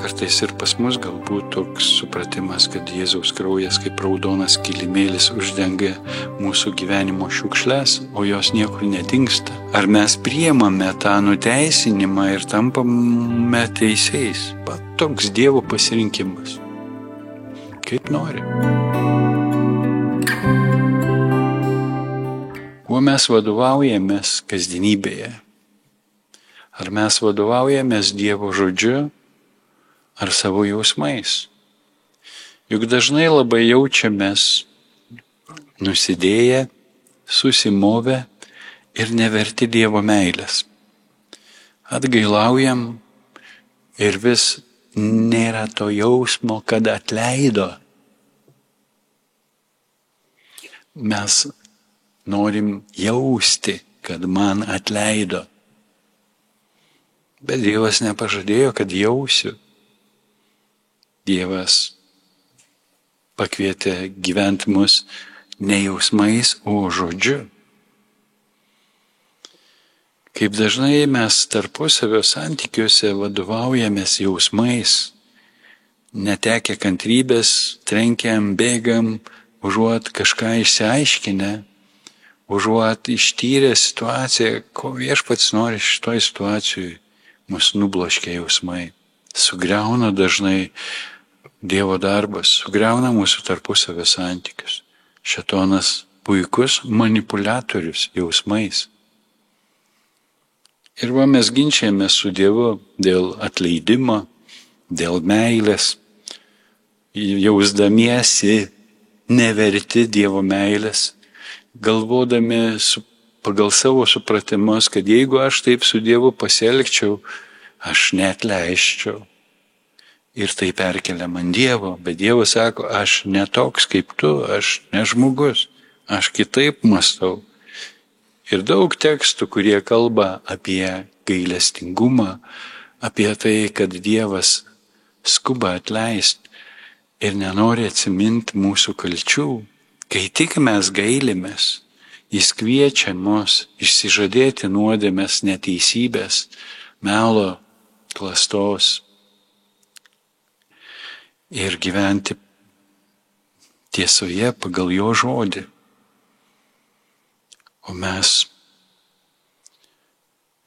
Kartais ir pas mus galbūt toks supratimas, kad Jėzaus kraujas kaip raudonas kilimėlis uždengia mūsų gyvenimo šiukšles, o jos niekur nedingsta. Ar mes priimame tą nuteisinimą ir tampame teisiais? Toks Dievo pasirinkimas. Kaip nori. Kuo mes vadovaujamės kasdienybėje? Ar mes vadovaujamės Dievo žodžiu ar savo jausmais? Juk dažnai labai jaučiamės nusidėję, susimovę ir neverti Dievo meilės. Atgailaujam ir vis nėra to jausmo, kad atleido. Mes norim jausti, kad man atleido. Bet Dievas nepažadėjo, kad jausiu. Dievas pakvietė gyventi mus ne jausmais, o žodžiu. Kaip dažnai mes tarpusavio santykiuose vadovaujamės jausmais, netekę kantrybės, trenkiam, bėgam, užuot kažką išsiaiškinę, užuot ištyrę situaciją, ko Viešpats nori šitoj situacijai, mus nubloškia jausmai. Sugriauna dažnai Dievo darbas, sugriauna mūsų tarpusavio santykius. Šėtonas puikus manipuliatorius jausmais. Ir mes ginčiamės su Dievu dėl atleidimo, dėl meilės, jausdamiesi neverti Dievo meilės, galvodami pagal savo supratimus, kad jeigu aš taip su Dievu pasielgčiau, aš neatleisčiau. Ir tai perkelia man Dievo, bet Dievas sako, aš netoks kaip tu, aš ne žmogus, aš kitaip mąstau. Ir daug tekstų, kurie kalba apie gailestingumą, apie tai, kad Dievas skuba atleisti ir nenori atsiminti mūsų kalčių. Kai tik mes gailimės, Jis kviečia mus išsižadėti nuodėmės, neteisybės, melo, klastos ir gyventi tiesoje pagal jo žodį. O mes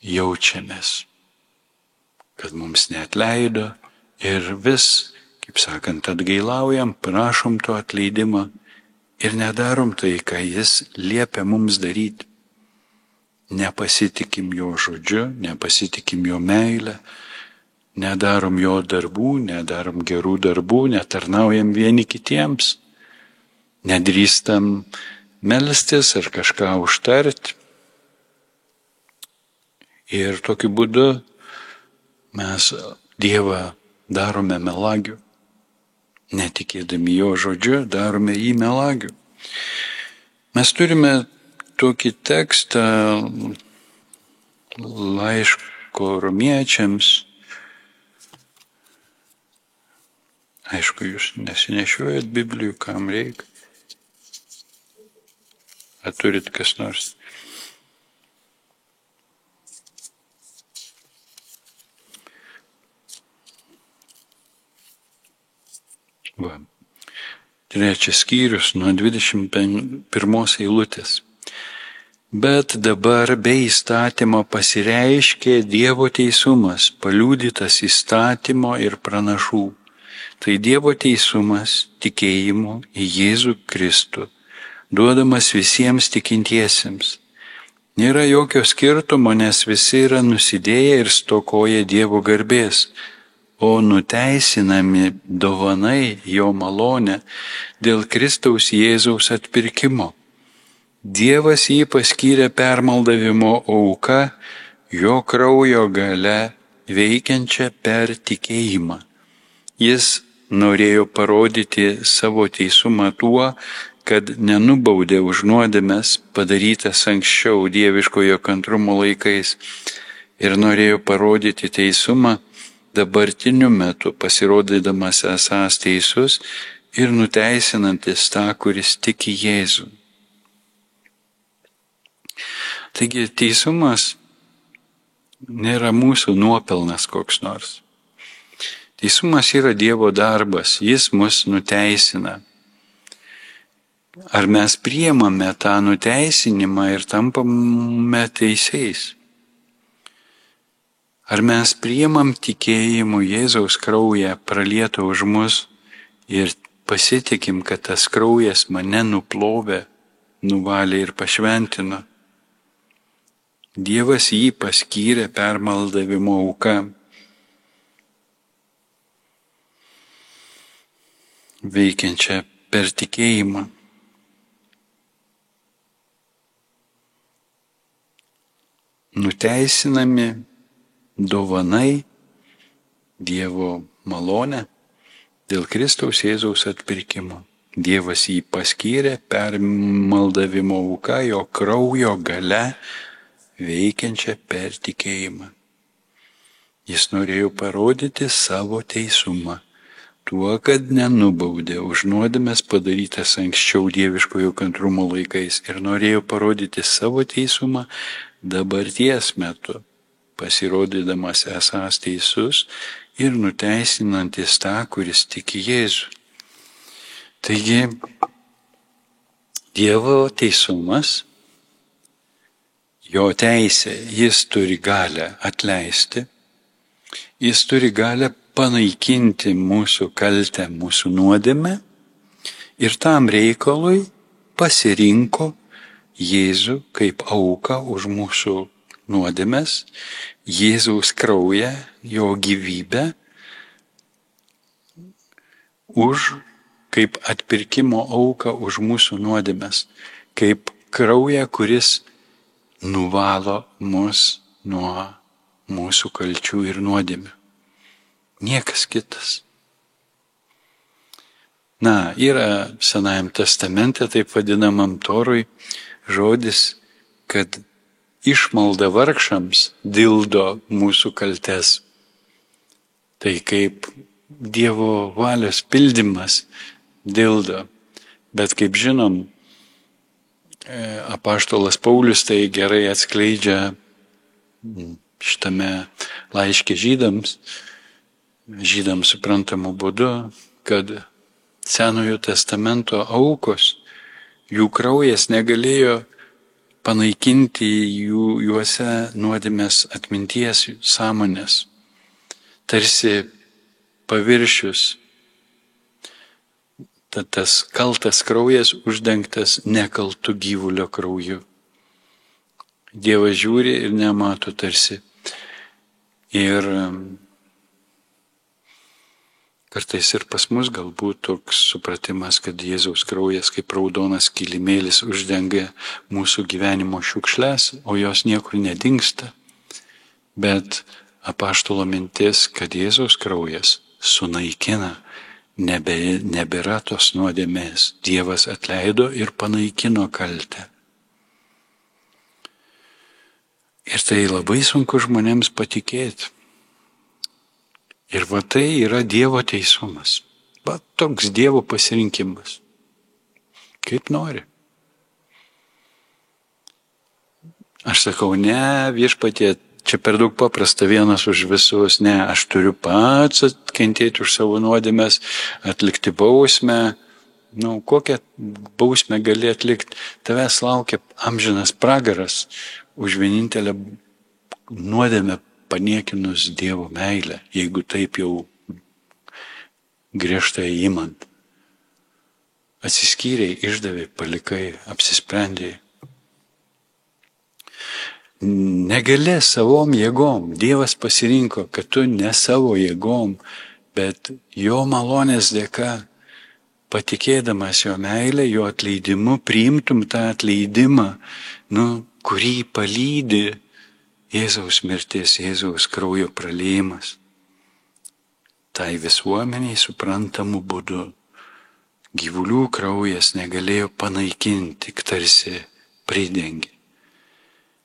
jaučiamės, kad mums neatleido ir vis, kaip sakant, atgailaujam, prašom to atleidimo ir nedarom tai, ką Jis liepia mums daryti. Nepasitikim jo žodžiu, nepasitikim jo meilę, nedarom jo darbų, nedarom gerų darbų, netarnaujam vieni kitiems, nedrįstam melstis ar kažką užtarti. Ir tokiu būdu mes Dievą darome melagiu. Netikėdami jo žodžiu, darome jį melagiu. Mes turime tokį tekstą laiško romiečiams. Aišku, jūs nesinešiojat Biblijų, kam reikia. Ar turit kas nors? Va. 3 skyrius nuo 21 eilutės. Bet dabar be įstatymo pasireiškė Dievo teisumas, paliudytas įstatymo ir pranašų. Tai Dievo teisumas tikėjimu į Jėzų Kristų, duodamas visiems tikintiesiems. Nėra jokio skirtumo, nes visi yra nusidėję ir stokoja Dievo garbės, o nuteisinami dovanai jo malonę dėl Kristaus Jėzaus atpirkimo. Dievas jį paskyrė permaldavimo auka, jo kraujo gale veikiančią per tikėjimą. Jis norėjo parodyti savo teisumą tuo, kad nenubaudė už nuodėmes padarytas anksčiau dieviškojo kantrumo laikais ir norėjo parodyti teisumą dabartiniu metu, pasirodydamas esąs teisus ir nuteisinantis tą, kuris tiki Jėzų. Taigi teisumas nėra mūsų nuopelnas koks nors. Teisumas yra Dievo darbas, jis mus nuteisina. Ar mes priimame tą nuteisinimą ir tampame teisiais? Ar mes priimam tikėjimu Jėzaus kraują pralietą už mus ir pasitikim, kad tas kraujas mane nuplovė, nuvalė ir pašventino? Dievas jį paskyrė permaldavimo auka. Veikiančią per tikėjimą. Nuteisinami dovanai Dievo malonę dėl Kristaus Jėzaus atpirkimo. Dievas jį paskyrė permaldavimo auka, jo kraujo gale veikiančią per tikėjimą. Jis norėjo parodyti savo teisumą, tuo, kad nenubaudė už nuodėmes padarytas anksčiau dieviškojo kantrumo laikais ir norėjo parodyti savo teisumą dabarties metu, pasirodydamas esąs teisus ir nuteisinantis tą, kuris tiki Jėzų. Taigi, Dievo teisumas, jo teisė, jis turi galę atleisti, jis turi galę panaikinti mūsų kaltę, mūsų nuodėmę ir tam reikalui pasirinko Jėzų kaip auką už mūsų nuodėmes, Jėzaus kraują, jo gyvybę, kaip atpirkimo auką už mūsų nuodėmes, kaip kraują, kuris nuvalo mus nuo mūsų kalčių ir nuodėmių. Niekas kitas. Yra Senajam testamente, taip vadinamam Torui, žodis, kad išmalda vargšams dildo mūsų kaltes. Tai kaip Dievo valios pildymas dildo. Bet kaip žinom, apaštalas Paulius tai gerai atskleidžia šitame laiške žydams suprantamu būdu, kad Senojo testamento aukos, jų kraujas negalėjo panaikinti juose nuodėmės atminties sąmonės. Tarsi paviršius, tad tas kaltas kraujas uždengtas nekaltų gyvulio krauju. Dievas žiūri ir nemato tarsi. Ir kartais ir pas mus galbūt toks supratimas, kad Jėzaus kraujas kaip raudonas kilimėlis uždengia mūsų gyvenimo šiukšles, o jos niekur nedingsta. Bet apaštalo mintis, kad Jėzaus kraujas sunaikina, nebėra tos nuodėmės. Dievas atleido ir panaikino kaltę. Ir tai labai sunku žmonėms patikėti. Ir tai yra Dievo teisumas. Toks Dievo pasirinkimas. Kaip nori. Aš sakau, ne, viešpatie, čia per daug paprasta, vienas už visus. Ne, aš turiu pats atkentėti už savo nuodėmes, atlikti bausmę. Kokią bausmę gali atlikti? Tavęs laukia amžinas pragaras už vienintelę nuodėmę paniekinus Dievo meilę, jeigu taip jau griežtai imant. Atsiskyrei, išdavai, palikai, apsisprendėjai. Negali savom jėgom. Dievas pasirinko, kad tu ne savo jėgom, bet jo malonės dėka, patikėdamas jo meilę, jo atleidimu, priimtum tą atleidimą, kurį palydi Jėzaus mirtis, Jėzaus kraujo praliejimas. Tai visuomeniai suprantamu būdu. Gyvulių kraujas negalėjo panaikinti, tik tarsi pridengi.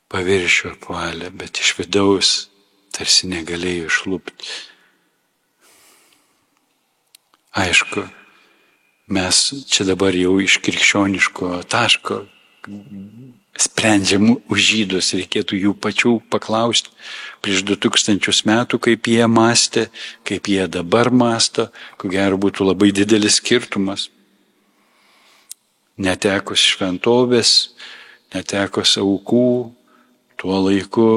Paviršių apvalė, bet iš vidaus tarsi negalėjo išlupti. Aišku, mes čia dabar jau iš krikščioniško taško sprendžiam už žydus, reikėtų jų pačių paklausti prieš 2000 metų, kaip jie mąstė, kaip jie dabar mąsto, ko gero būtų labai didelis skirtumas. Netekus šventovės, netekus aukų, tuo laiku,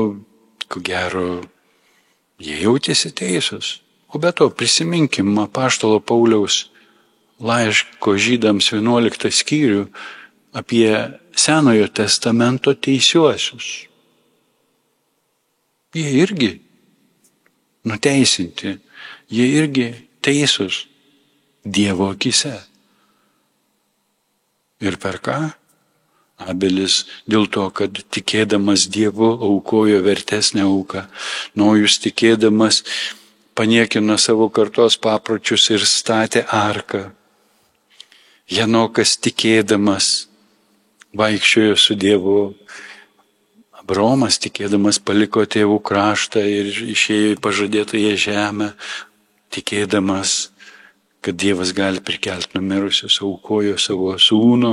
ko gero, jie jautėsi teisūs. O be to, prisiminkim apaštalo Pauliaus laiško žydams 11 skyrių apie Senojo testamento teisiuosius. Jie irgi nuteisinti, jie irgi teisūs Dievo akyse. Ir per ką? Abelis dėl to, kad tikėdamas Dievu aukojo vertesnę auką. Nojus tikėdamas paniekino savo kartos papročius ir statė arką. Henokas tikėdamas vaikščiojo su Dievu. Abraomas tikėdamas paliko tėvų kraštą ir išėjo į pažadėtąją žemę, tikėdamas, kad Dievas gali prikelti numirusius, aukojo savo sūnų.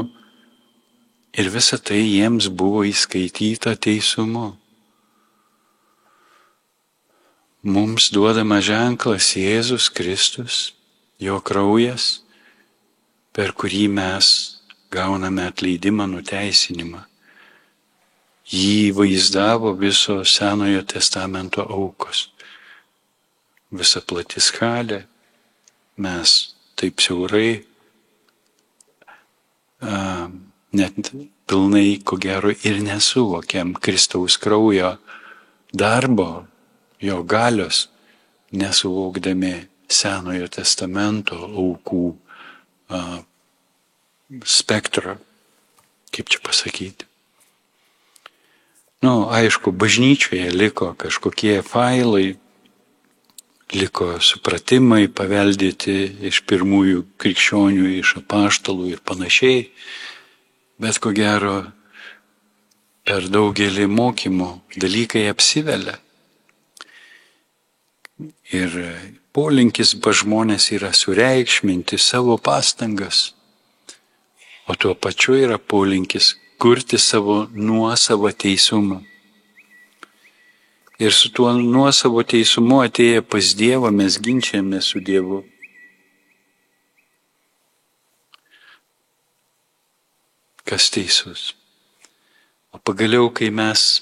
Ir visa tai jiems buvo įskaityta teisumu. Mums duodama ženklas Jėzus Kristus, jo kraujas, per kurį mes gauname atleidimą, nuteisinimą. Jį vaizdavo viso Senojo testamento aukos. Visa plati skalė, mes taip siaurai, net pilnai, ko gero, ir nesuvokiam Kristaus kraujo darbo, jo galios, nesuvokdami Senojo testamento aukų spektrą, kaip čia pasakyti. Aišku, bažnyčioje liko kažkokie failai, liko supratimai paveldėti iš pirmųjų krikščionių, iš apaštalų ir panašiai, bet ko gero per daugelį mokymų dalykai apsivelia. Ir polinkis pas žmonės yra sureikšminti savo pastangas, o tuo pačiu yra polinkis kurti savo nuosavą teisumą. Ir su tuo nuosavo teisumu atėję pas Dievą mes ginčiame su Dievu. Kas teisus? O pagaliau, kai mes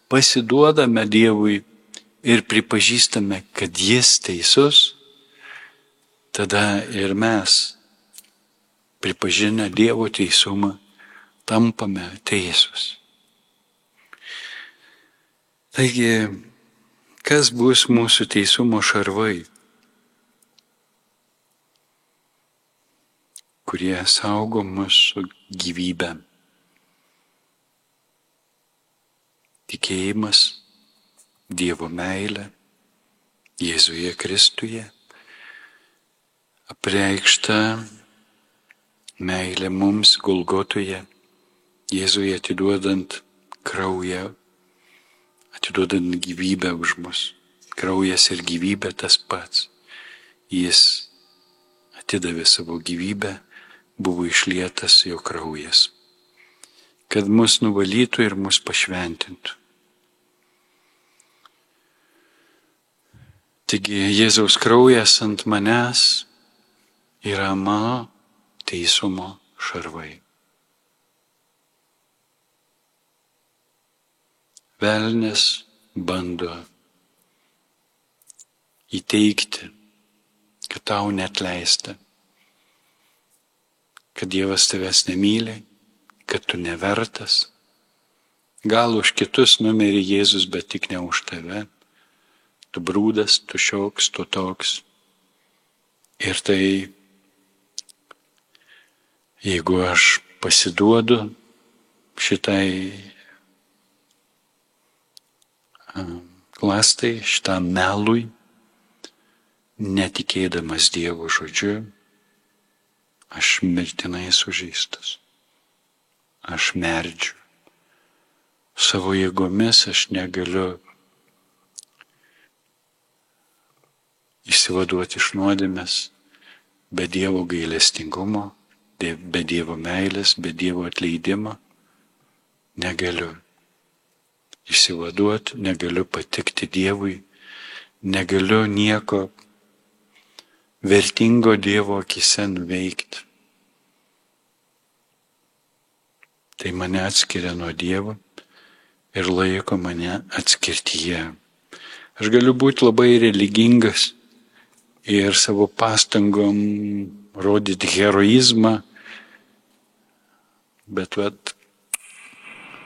pasiduodame Dievui ir pripažįstame, kad Jis teisus, tada ir mes, pripažinę Dievo teisumą, tampame teisūs. Taigi, kas bus mūsų teisumo šarvai, kurie saugo mūsų gyvybę? Tikėjimas, Dievo meilė, Jėzuje Kristuje, apreikšta meilė mums Golgotoje, Jėzuje atiduodant kraują, atiduodant gyvybę už mus. Kraujas ir gyvybė tas pats. Jis atidavė savo gyvybę, buvo išlietas jo kraujas, kad mus nuvalytų ir mus pašventintų. Taigi Jėzaus kraujas ant manęs yra mano teisumo šarvai. Velnias bando įteikti, kad tau neatleista, kad Dievas tavęs nemyli, kad tu nevertas. Gal už kitus numirė Jėzus, bet tik ne už tave. Tu brūdas, tu šioks, tu toks. Ir tai, jeigu aš pasiduodu šitai klastai, šitam melui, netikėdamas Dievo žodžiu, aš mirtinai sužeistas. Aš merdžiu. Savo jėgomis aš negaliu išsivaduoti iš nuodėmės be Dievo gailestingumo, be Dievo meilės, be Dievo atleidimo. negaliu išsivaduoti, negaliu patikti Dievui, negaliu nieko vertingo Dievo akise nuveikti. Tai mane atskiria nuo Dievo ir laiko mane atskirtyje. Aš galiu būti labai religingas ir savo pastangom rodyti heroizmą, bet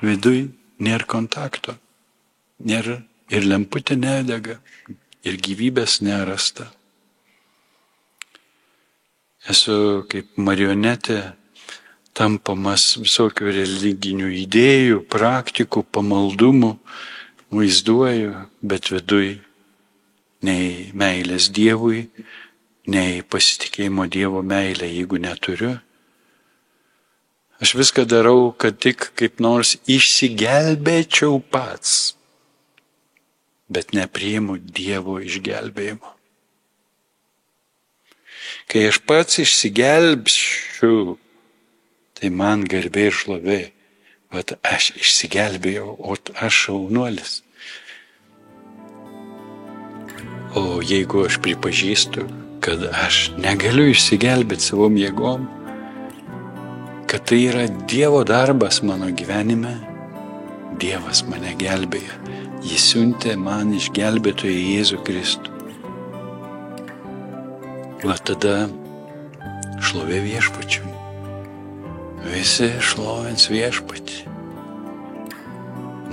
viduj nėra kontakto, nėra ir lemputė nedega, ir gyvybės nerasta. Esu kaip marionetė, tampamas visokių religinių idėjų, praktikų, pamaldumų, vaizduoju, bet viduj nei meilės Dievui, nei pasitikėjimo Dievo meilę, jeigu neturiu. Aš viską darau, kad tik kaip nors išsigelbėčiau pats, bet nepriimu Dievo išgelbėjimo. Kai aš pats išsigelbšiu, tai man garbė ir šlovė, vat aš išsigelbėjau, o aš šaunuolis. O jeigu aš pripažįstu, kad aš negaliu išsigelbėti savom jėgom, kad tai yra Dievo darbas mano gyvenime, Dievas mane gelbėja. Jis siuntė man išgelbėtoją Jėzų Kristų. Va tada šlovė viešpačiui. Visi šlovins viešpatį,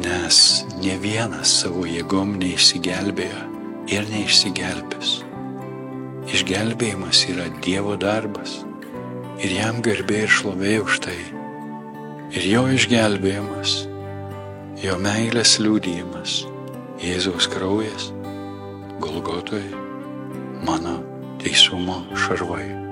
nes ne vienas savo jėgom neišsigelbėjo ir neišsigelbės. Išgelbėjimas yra Dievo darbas ir jam garbė ir šlovė už tai. Ir jo išgelbėjimas, jo meilės liudijimas, Jėzaus kraujas, Golgotoje, mano teisumo šarvai.